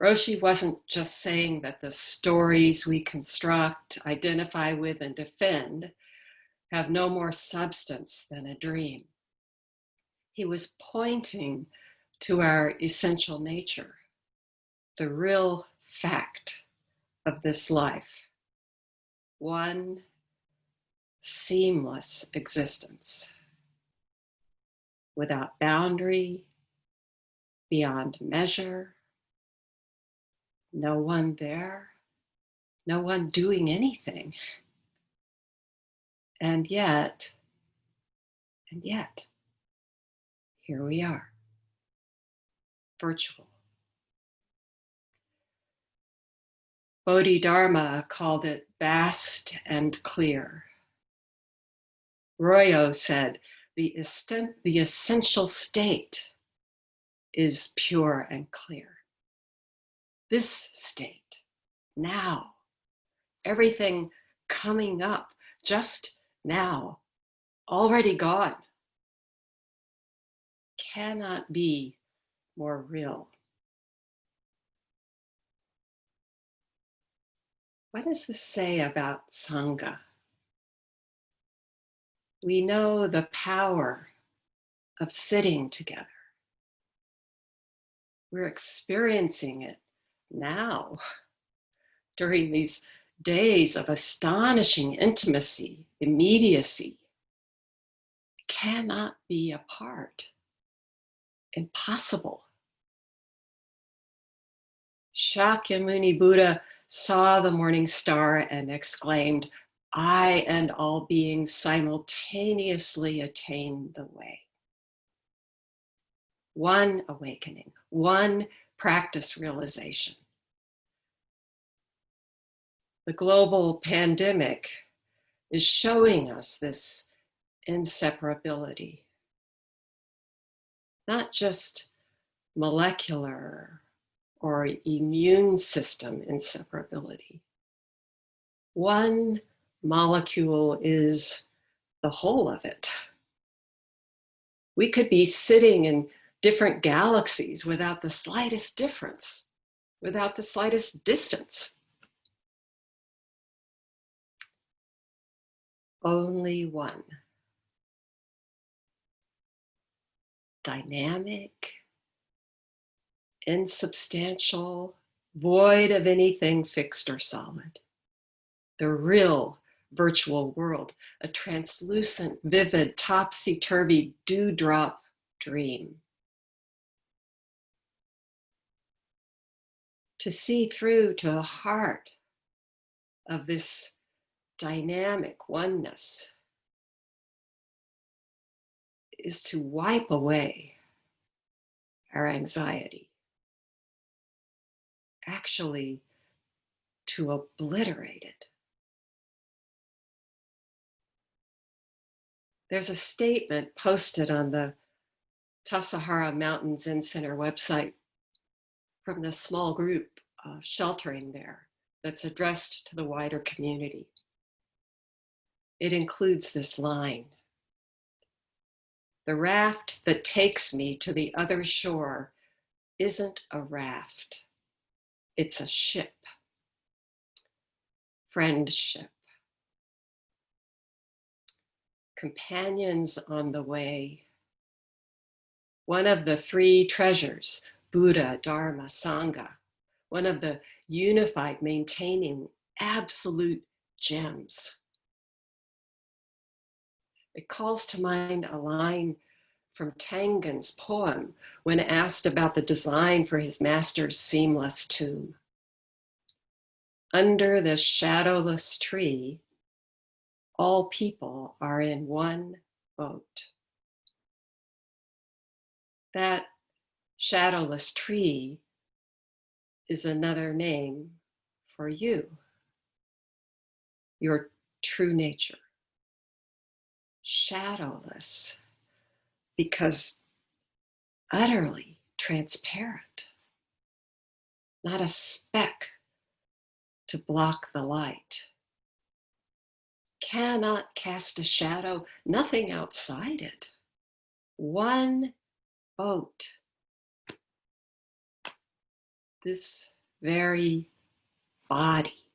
Roshi wasn't just saying that the stories we construct, identify with, and defend have no more substance than a dream. He was pointing to our essential nature, the real fact of this life, one seamless existence, without boundary, beyond measure, no one there, no one doing anything. And yet, here we are, virtual. Bodhidharma called it vast and clear. Haryo said, the essential state is pure and clear. This state, now, everything coming up just now, already gone, cannot be more real. What does this say about Sangha? We know the power of sitting together. We're experiencing it now during these days of astonishing intimacy, immediacy. Cannot be apart. Impossible. Shakyamuni Buddha saw the morning star and exclaimed, I and all beings simultaneously attain the way. One awakening, one practice realization. The global pandemic is showing us this inseparability. Not just molecular or immune system inseparability. One molecule is the whole of it. We could be sitting in different galaxies without the slightest difference, without the slightest distance. Only one. Dynamic, insubstantial, void of anything fixed or solid. The real virtual world, a translucent, vivid, topsy-turvy dewdrop dream. To see through to the heart of this dynamic oneness is to wipe away our anxiety, actually to obliterate it. There's a statement posted on the Tassajara Mountain Zen Center website from the small group sheltering there that's addressed to the wider community. It includes this line: the raft that takes me to the other shore isn't a raft, it's a ship. Friendship. Companions on the way. One of the three treasures, Buddha, Dharma, Sangha. One of the unified, maintaining, absolute gems. It calls to mind a line from Tangen's poem when asked about the design for his master's seamless tomb. Under the shadowless tree, all people are in one boat. That shadowless tree is another name for you, your true nature. Shadowless, because utterly transparent, not a speck to block the light. Cannot cast a shadow, nothing outside it. One boat. this very body.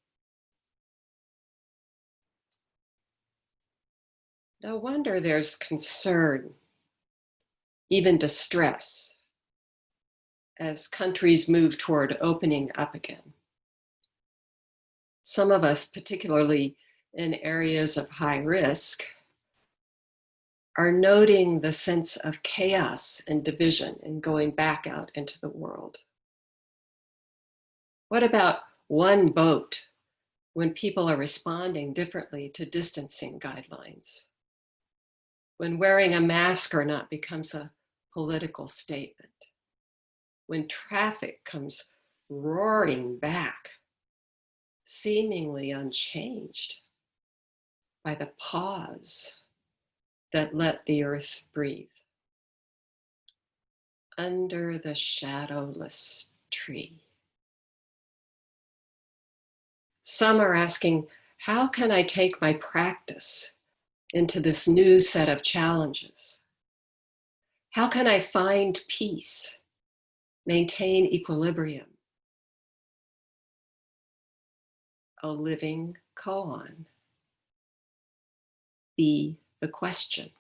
No wonder there's concern, even distress, as countries move toward opening up again. Some of us, particularly in areas of high risk, are noting the sense of chaos and division in going back out into the world. What about one boat when people are responding differently to distancing guidelines? When wearing a mask or not becomes a political statement? When traffic comes roaring back, seemingly unchanged by the pause that let the earth breathe under the shadowless tree. Some are asking, how can I take my practice into this new set of challenges? How can I find peace, maintain equilibrium? A living koan. Be the question.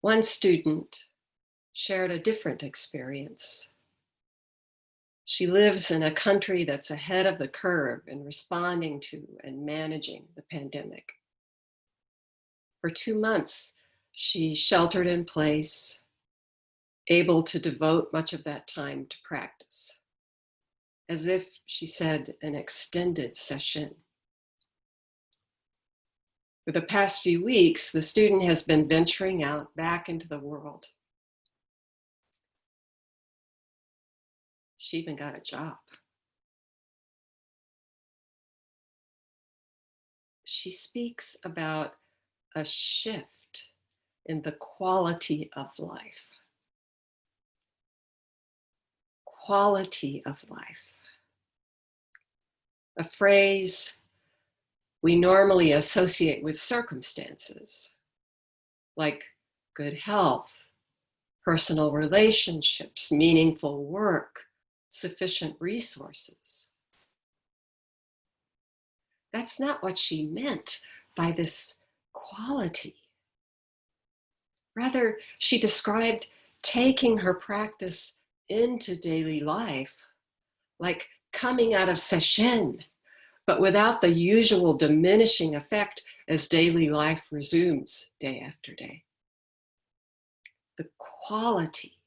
One student shared a different experience. She lives in a country that's ahead of the curve in responding to and managing the pandemic. For 2 months, she sheltered in place, able to devote much of that time to practice, as if, she said, an extended session. For the past few weeks, the student has been venturing out back into the world. She even got a job. She speaks about a shift in the quality of life. Quality of life. A phrase we normally associate with circumstances, like good health, personal relationships, meaningful work, sufficient resources. That's not what she meant by this quality. Rather, she described taking her practice into daily life, like coming out of sesshin, but without the usual diminishing effect as daily life resumes day after day. The quality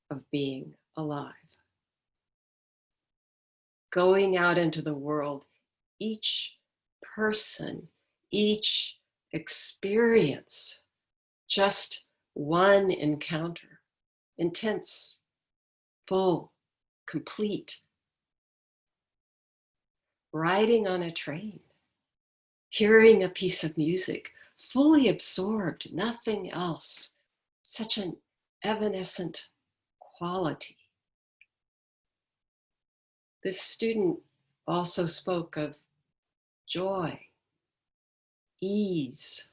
of being alive. Going out into the world, each person, each experience, just one encounter, intense, full, complete. Riding on a train, hearing a piece of music, fully absorbed, nothing else. Such an evanescent quality. This student also spoke of joy, ease,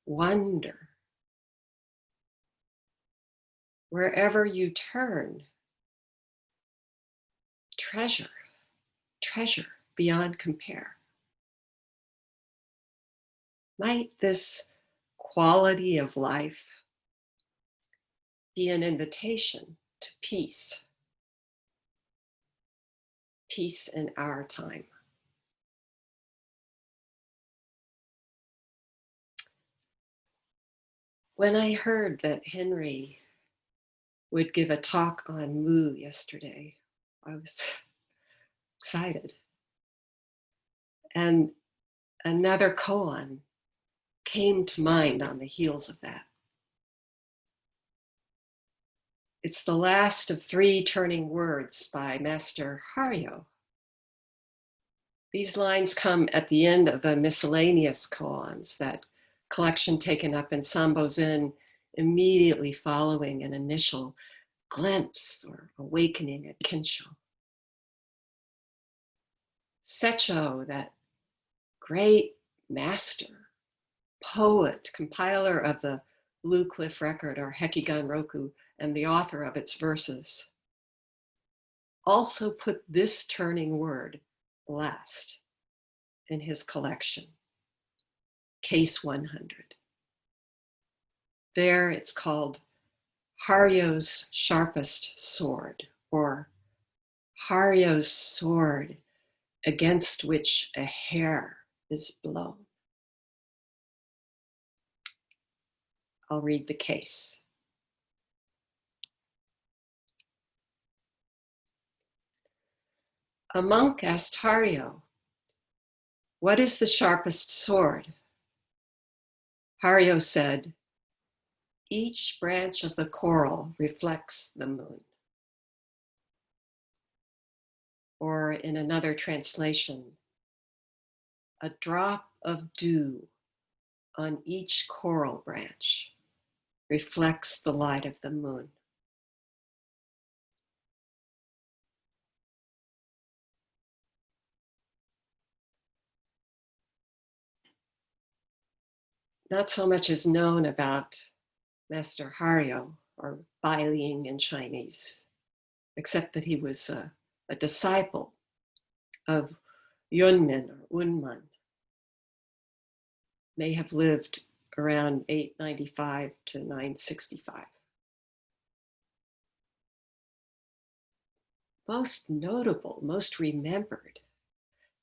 wonder. Wherever you turn, treasure, treasure beyond compare. Might this quality of life be an invitation to peace? Peace in our time. When I heard that Henry would give a talk on Mu yesterday, I was excited. And another koan came to mind on the heels of that. It's the last of 3 turning words by Master Haryo. These lines come at the end of the miscellaneous koans, that collection taken up in Sambo Zen immediately following an initial glimpse or awakening at Kensho. Secho, that great master, poet, compiler of the Blue Cliff Record, or Hekigan Roku, and the author of its verses, also put this turning word last in his collection, Case 100. There it's called Haryo's Sharpest Sword, or Haryo's sword against which a hair is blown. I'll read the case. A monk asked Haryo, "What is the sharpest sword?" Haryo said, "Each branch of the coral reflects the moon." Or in another translation, a drop of dew on each coral branch reflects the light of the moon. Not so much is known about Master Haryo, or Bai Ling in Chinese, except that he was a disciple of Yunmen or Unman. May have lived around 895 to 965. Most notable, most remembered,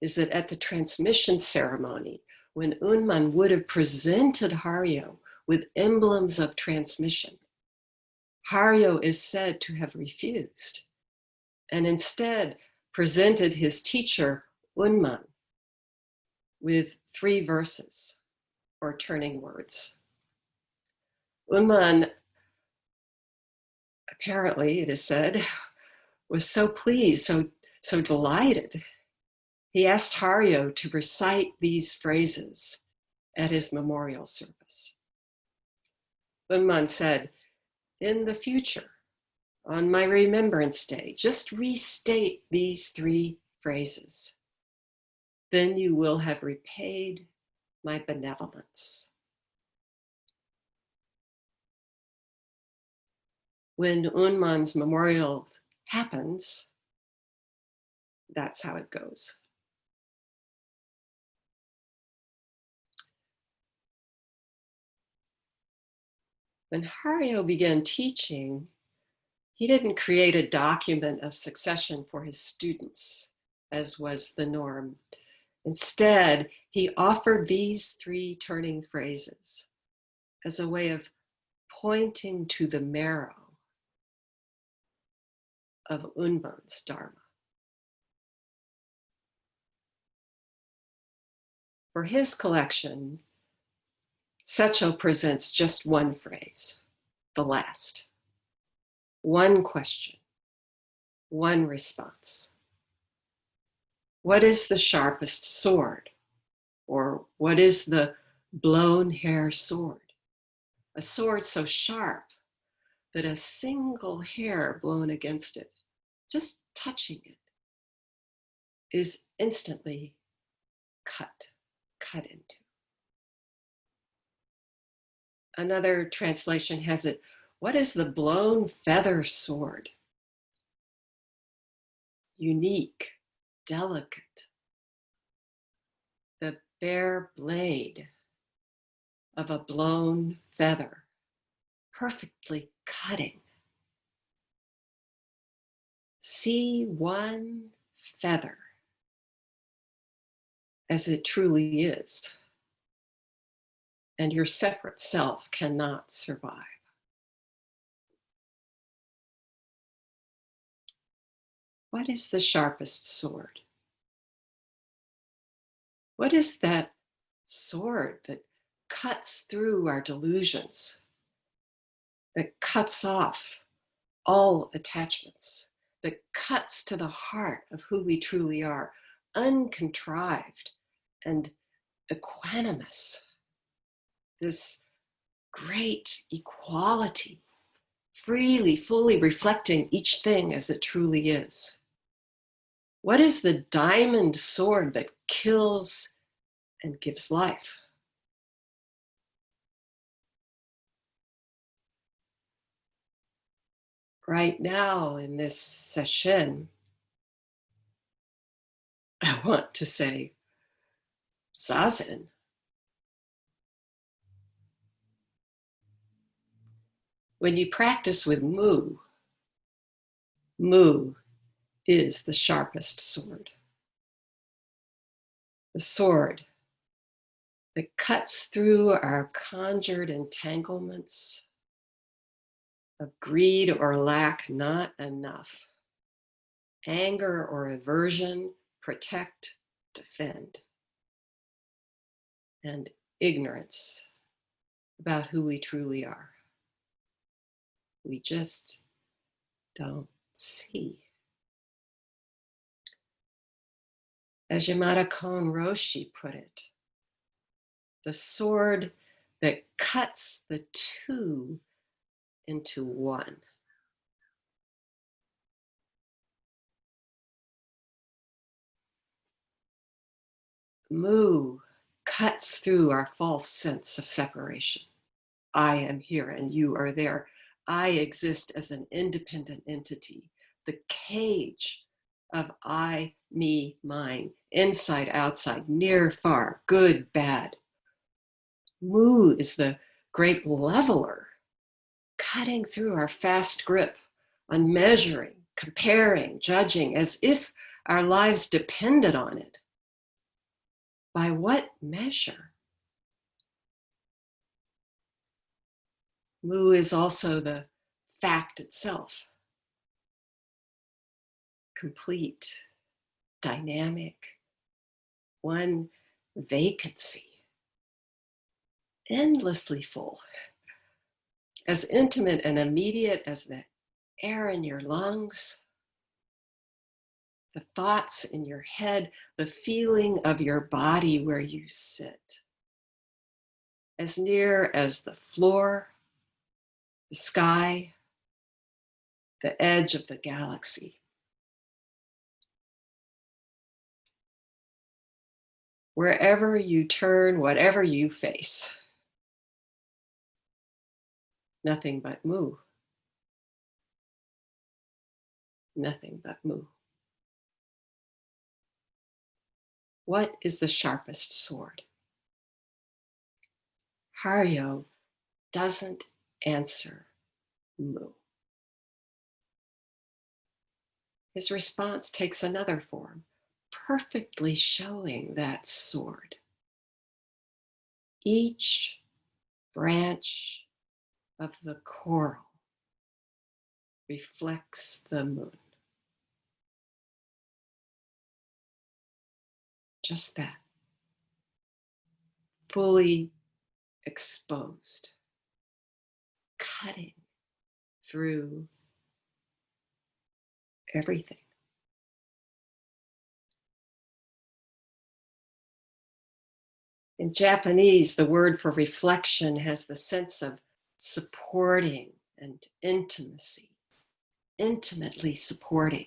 is that at the transmission ceremony, when Unman would have presented Haryo with emblems of transmission, Haryo is said to have refused and instead presented his teacher, Unman, with 3 verses or turning words. Unman, apparently, it is said, was so pleased, so delighted. He asked Haryo to recite these phrases at his memorial service. Unman said, "In the future, on my remembrance day, just restate these 3 phrases. Then you will have repaid my benevolence." When Unman's memorial happens, that's how it goes. When Hario began teaching, he didn't create a document of succession for his students, as was the norm. Instead, he offered these 3 turning phrases as a way of pointing to the marrow of Unman's Dharma. For his collection, Secho presents just 1 phrase, the last. 1 question, 1 response. What is the sharpest sword? Or what is the blown hair sword? A sword so sharp that a single hair blown against it, just touching it, is instantly cut into. Another translation has it, what is the blown feather sword? Unique, delicate, the bare blade of a blown feather, perfectly cutting. See one feather as it truly is, and your separate self cannot survive. What is the sharpest sword? What is that sword that cuts through our delusions, that cuts off all attachments, that cuts to the heart of who we truly are, uncontrived and equanimous? This great equality, freely, fully reflecting each thing as it truly is. What is the diamond sword that kills and gives life? Right now in this session, I want to say zazen. When you practice with mu, mu is the sharpest sword. The sword that cuts through our conjured entanglements of greed or lack, not enough, anger or aversion, protect, defend, and ignorance about who we truly are. We just don't see. As Yamada Kon Roshi put it, the sword that cuts the two into one. Mu cuts through our false sense of separation. I am here and you are there. I exist as an independent entity. The cage of I, me, mine, inside, outside, near, far, good, bad. Mu is the great leveler, cutting through our fast grip on measuring, comparing, judging, as if our lives depended on it. By what measure? Mu is also the fact itself, complete, dynamic, one vacancy, endlessly full, as intimate and immediate as the air in your lungs, the thoughts in your head, the feeling of your body where you sit, as near as the floor, the sky, the edge of the galaxy. Wherever you turn, whatever you face, nothing but mu. Nothing but mu. What is the sharpest sword? Haryo doesn't answer mu. His response takes another form, perfectly showing that sword. Each branch of the coral reflects the moon. Just that. Fully exposed, cutting through everything. In Japanese, the word for reflection has the sense of supporting and intimacy, intimately supporting,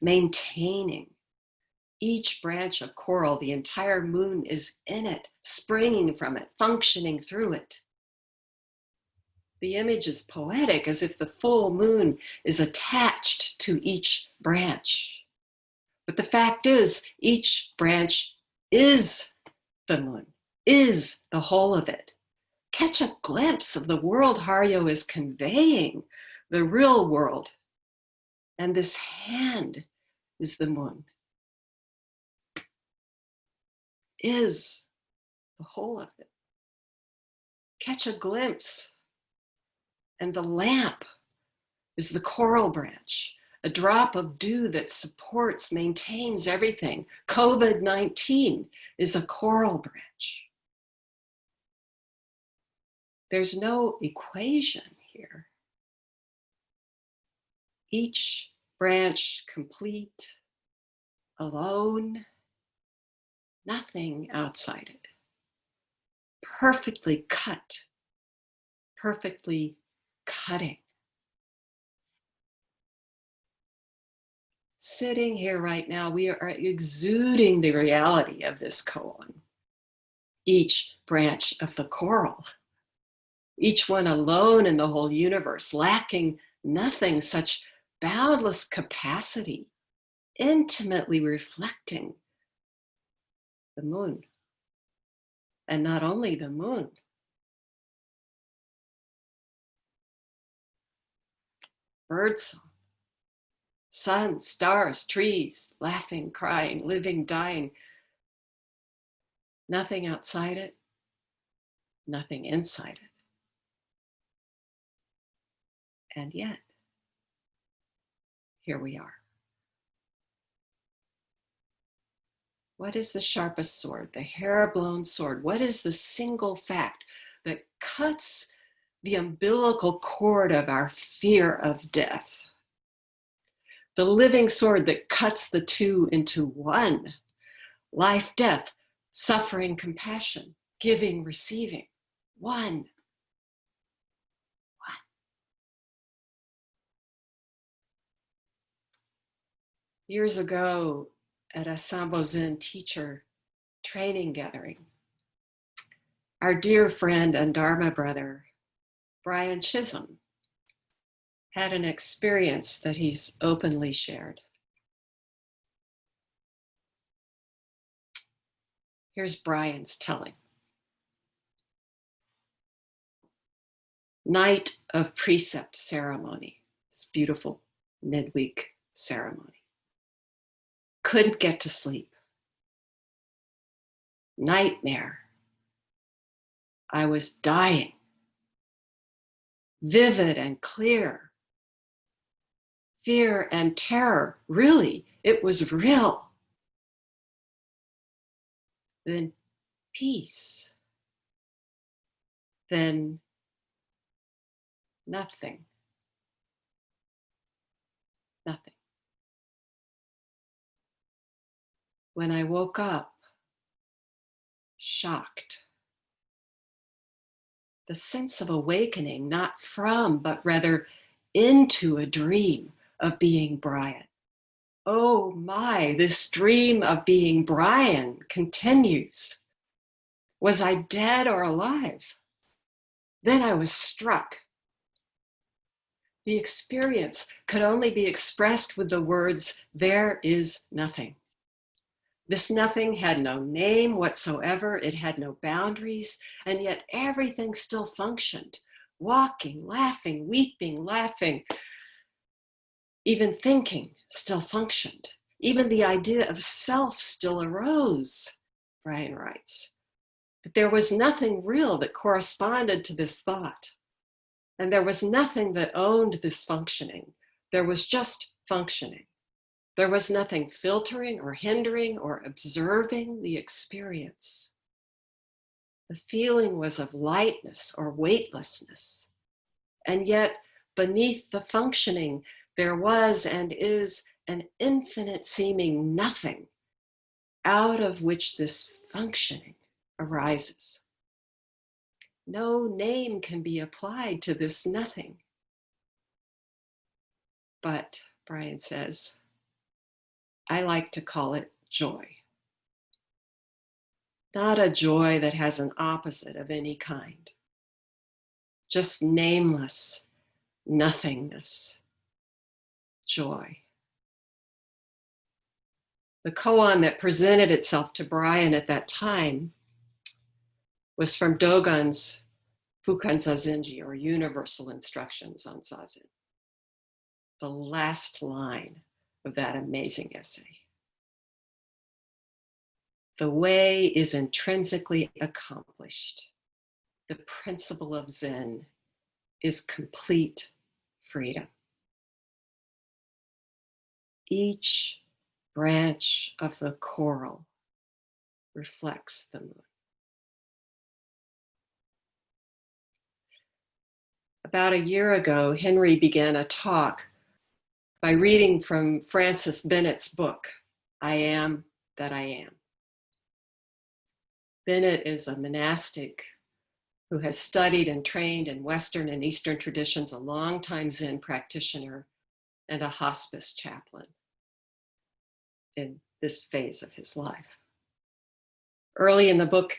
maintaining. Each branch of coral, the entire moon is in it, springing from it, functioning through it. The image is poetic, as if the full moon is attached to each branch. But the fact is, each branch is the moon, is the whole of it. Catch a glimpse of the world Hario is conveying, the real world. And this hand is the moon, is the whole of it. Catch a glimpse. And the lamp is the coral branch, a drop of dew that supports, maintains everything. COVID-19 is a coral branch. There's no equation here. Each branch complete, alone, nothing outside it. Perfectly cut, perfectly cutting. Sitting here right now, we are exuding the reality of this koan. Each branch of the coral, each one alone in the whole universe, lacking nothing, such boundless capacity, intimately reflecting the moon. And not only the moon, birdsong, sun, stars, trees, laughing, crying, living, dying. Nothing outside it, nothing inside it. And yet, here we are. What is the sharpest sword, the hair-blown sword? What is the single fact that cuts the umbilical cord of our fear of death? The living sword that cuts the two into one. Life, death, suffering, compassion, giving, receiving. One. Years ago, at a Sambo Zen teacher training gathering, our dear friend and Dharma brother, Brian Chisholm, had an experience that he's openly shared. Here's Brian's telling. Night of precept ceremony, this beautiful midweek ceremony. Couldn't get to sleep. Nightmare. I was dying. Vivid and clear. Fear and terror, really, it was real. Then peace. Then nothing. Nothing. When I woke up, shocked. The sense of awakening, not from, but rather into a dream of being Brian. Oh my, this dream of being Brian continues. Was I dead or alive? Then I was struck. The experience could only be expressed with the words, there is nothing. This nothing had no name whatsoever. It had no boundaries, and yet everything still functioned. Walking, laughing, weeping, laughing. Even thinking still functioned. Even the idea of self still arose, Brian writes. But there was nothing real that corresponded to this thought. And there was nothing that owned this functioning. There was just functioning. There was nothing filtering or hindering or observing the experience. The feeling was of lightness or weightlessness. And yet, beneath the functioning, there was and is an infinite seeming nothing out of which this functioning arises. No name can be applied to this nothing. But, Brian says, I like to call it joy. Not a joy that has an opposite of any kind. Just nameless nothingness. Joy. The koan that presented itself to Brian at that time was from Dogon's Fukan Zazenji, or Universal Instructions on Zazen. The last line of that amazing essay. The way is intrinsically accomplished. The principle of Zen is complete freedom. Each branch of the corral reflects the moon. About a year ago, Henry began a talk by reading from Francis Bennett's book, I Am That I Am. Bennett is a monastic who has studied and trained in Western and Eastern traditions, a longtime Zen practitioner, and a hospice chaplain in this phase of his life. Early in the book,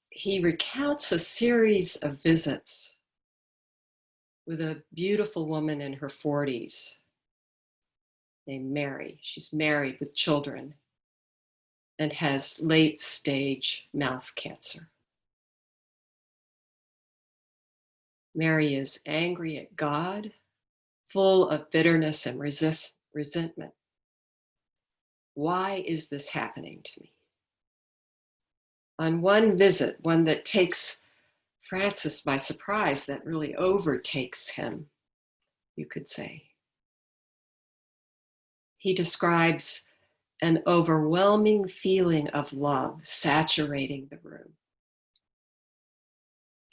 he recounts a series of visits with a beautiful woman in her 40s named Mary. She's married with children and has late stage mouth cancer. Mary is angry at God, full of bitterness and resentment. Why is this happening to me? On one visit, one that takes Francis by surprise, that really overtakes him, you could say, he describes an overwhelming feeling of love saturating the room.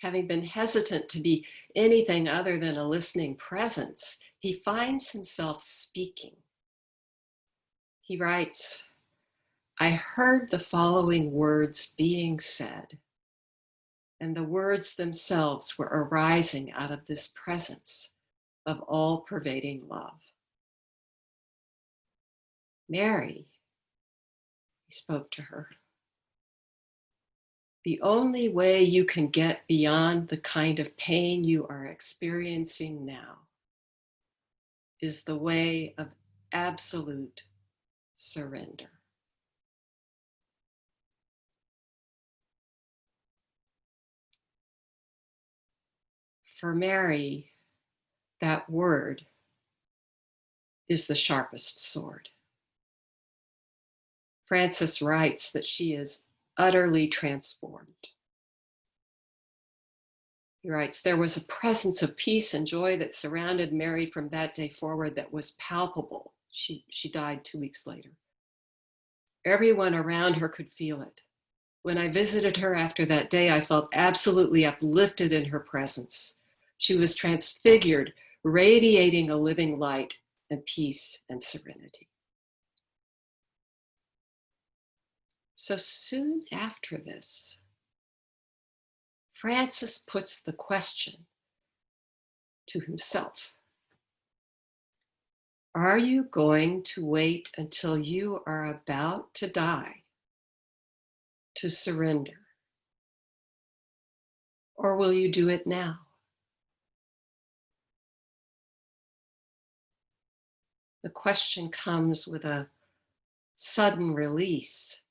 Having been hesitant to be anything other than a listening presence, he finds himself speaking. He writes, "I heard the following words being said, and the words themselves were arising out of this presence of all-pervading love. Mary," he spoke to her, "the only way you can get beyond the kind of pain you are experiencing now is the way of absolute surrender." For Mary, that word is the sharpest sword. Francis writes that she is utterly transformed. He writes, "There was a presence of peace and joy that surrounded Mary from that day forward that was palpable." She died 2 weeks later. "Everyone around her could feel it. When I visited her after that day, I felt absolutely uplifted in her presence. She was transfigured, radiating a living light and peace and serenity." So soon after this, Francis puts the question to himself: are you going to wait until you are about to die to surrender? Or will you do it now? The question comes with a sudden release,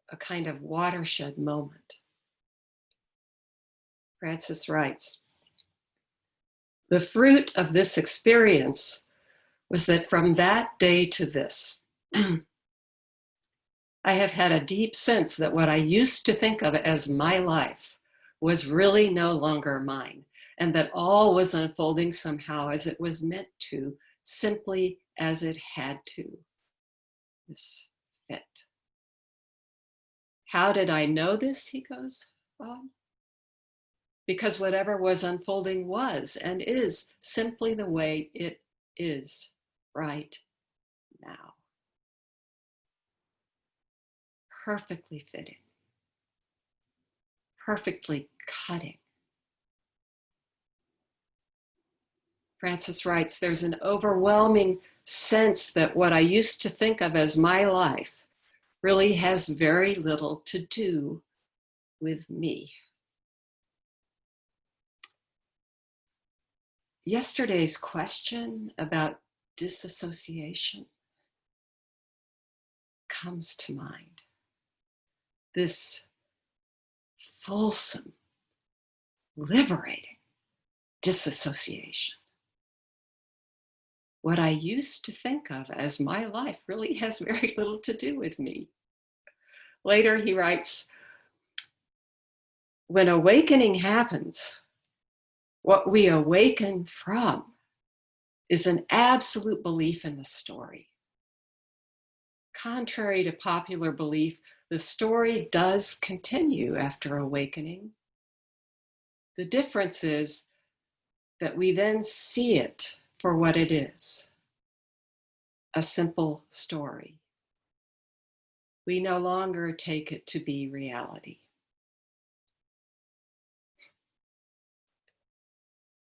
a kind of watershed moment. Francis writes, "The fruit of this experience was that from that day to this, I have had a deep sense that what I used to think of as my life was really no longer mine, and that all was unfolding somehow as it was meant to, simply as it had to. This fit. How did I know this?" he goes on. "Because whatever was unfolding was and is simply the way it is right now. Perfectly fitting, perfectly cutting." Francis writes, "There's an overwhelming sense that what I used to think of as my life really has very little to do with me." Yesterday's question about disassociation comes to mind. This fulsome, liberating disassociation. What I used to think of as my life really has very little to do with me. Later, he writes, "When awakening happens, what we awaken from is an absolute belief in the story. Contrary to popular belief, the story does continue after awakening. The difference is that we then see it for what it is, a simple story. We no longer take it to be reality."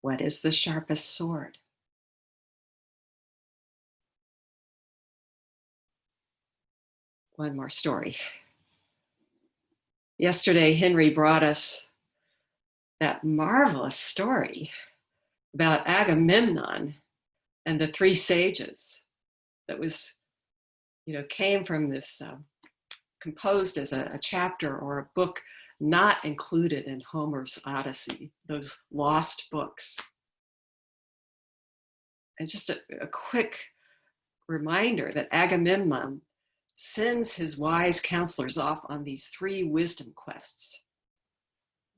What is the sharpest sword? One more story. Yesterday, Henry brought us that marvelous story about Agamemnon and the three sages that was, came from this, composed as a chapter or a book not included in Homer's Odyssey, those lost books. And just a quick reminder that Agamemnon sends his wise counselors off on these three wisdom quests.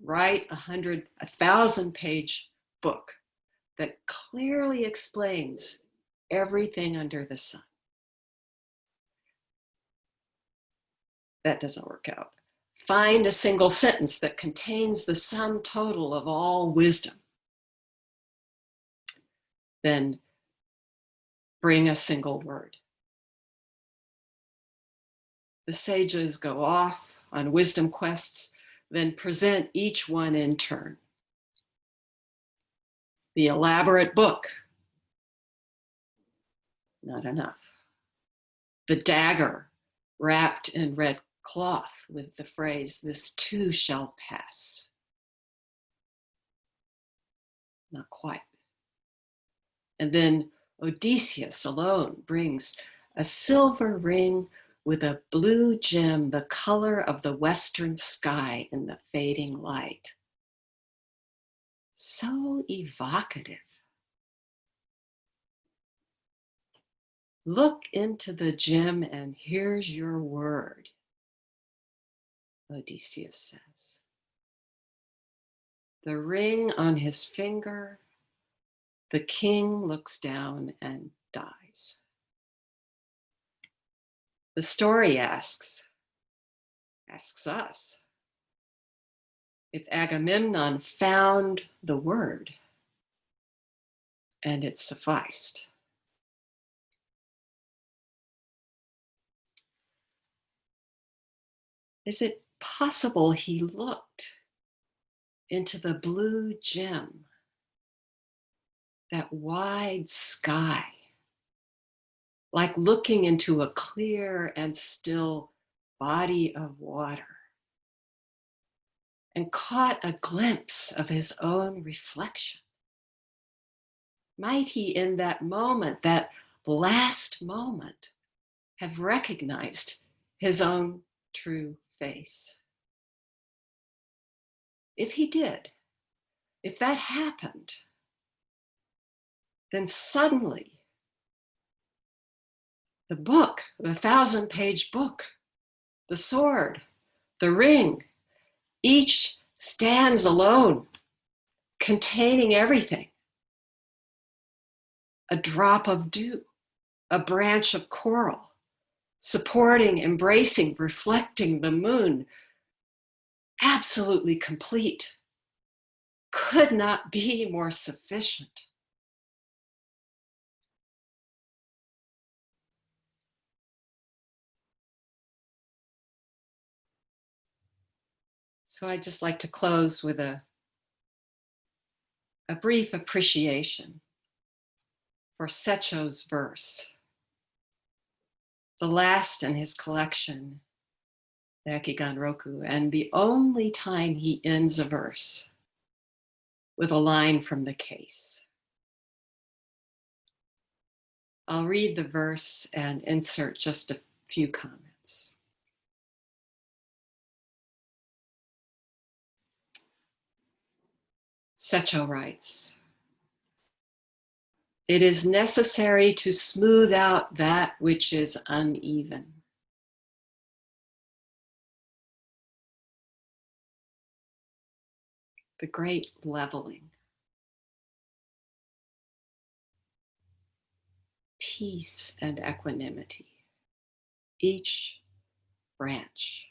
Write a 1,000-page book that clearly explains everything under the sun. That doesn't work out. Find a single sentence that contains the sum total of all wisdom. Then bring a single word. The sages go off on wisdom quests, then present each one in turn. The elaborate book, not enough. The dagger wrapped in red cloth with the phrase, "This too shall pass." Not quite. And then Odysseus alone brings a silver ring with a blue gem, the color of the western sky in the fading light. So evocative. Look into the gem and here's your word, Odysseus says. The ring on his finger, the king looks down and dies. The story asks us, if Agamemnon found the word and it sufficed. Is it possible he looked into the blue gem, that wide sky, like looking into a clear and still body of water, and caught a glimpse of his own reflection? Might he, in that moment, that last moment, have recognized his own true face? If he did, if that happened, then suddenly the book, the 1,000-page book, the sword, the ring, each stands alone, containing everything. A drop of dew, a branch of coral, supporting, embracing, reflecting the moon, absolutely complete, could not be more sufficient. So I'd just like to close with a brief appreciation for Secho's verse, the last in his collection, the Ekigan-roku, and the only time he ends a verse with a line from the case. I'll read the verse and insert just a few comments. Secho writes, "It is necessary to smooth out that which is uneven. The great leveling. Peace and equanimity. Each branch.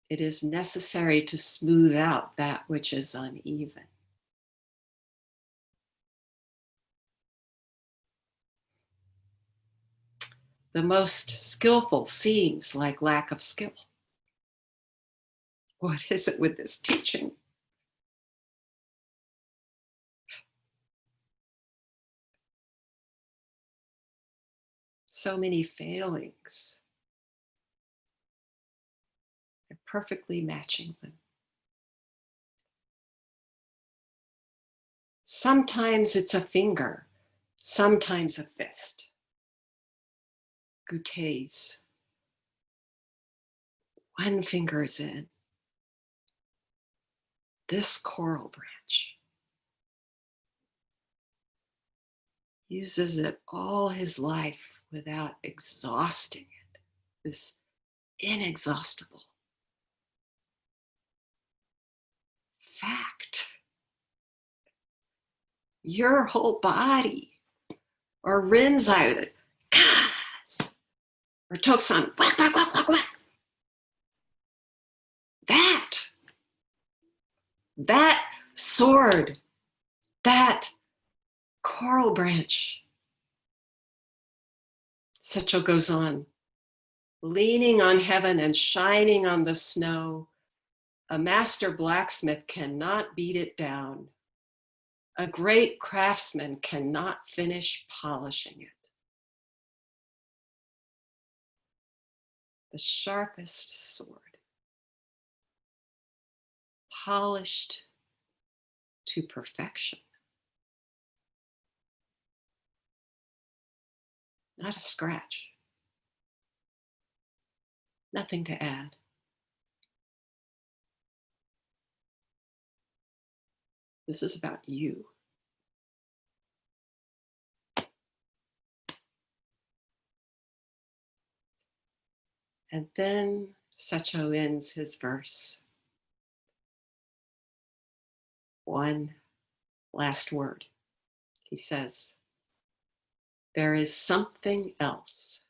It is necessary to smooth out that which is uneven. The most skillful seems like lack of skill. What is it with this teaching? So many failings. perfectly matching them. Sometimes it's a finger, sometimes a fist. Gouttes. One finger is in this coral branch. Uses it all his life without exhausting it. This inexhaustible fact. Your whole body, or Rinzai with it, Kaz, or Toksan, whack, whack, whack, whack, whack. That sword, that coral branch. Secho goes on, leaning on heaven and shining on the snow. A master blacksmith cannot beat it down. A great craftsman cannot finish polishing it. The sharpest sword, polished to perfection. Not a scratch. Nothing to add. This is about you. And then Secho ends his verse. One last word. He says, there is something else.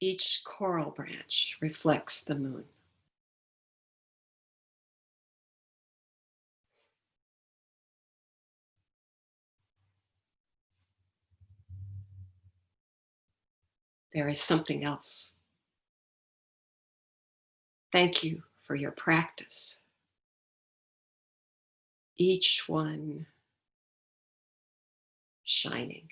Each coral branch reflects the moon. There is something else. Thank you for your practice. Each one shining.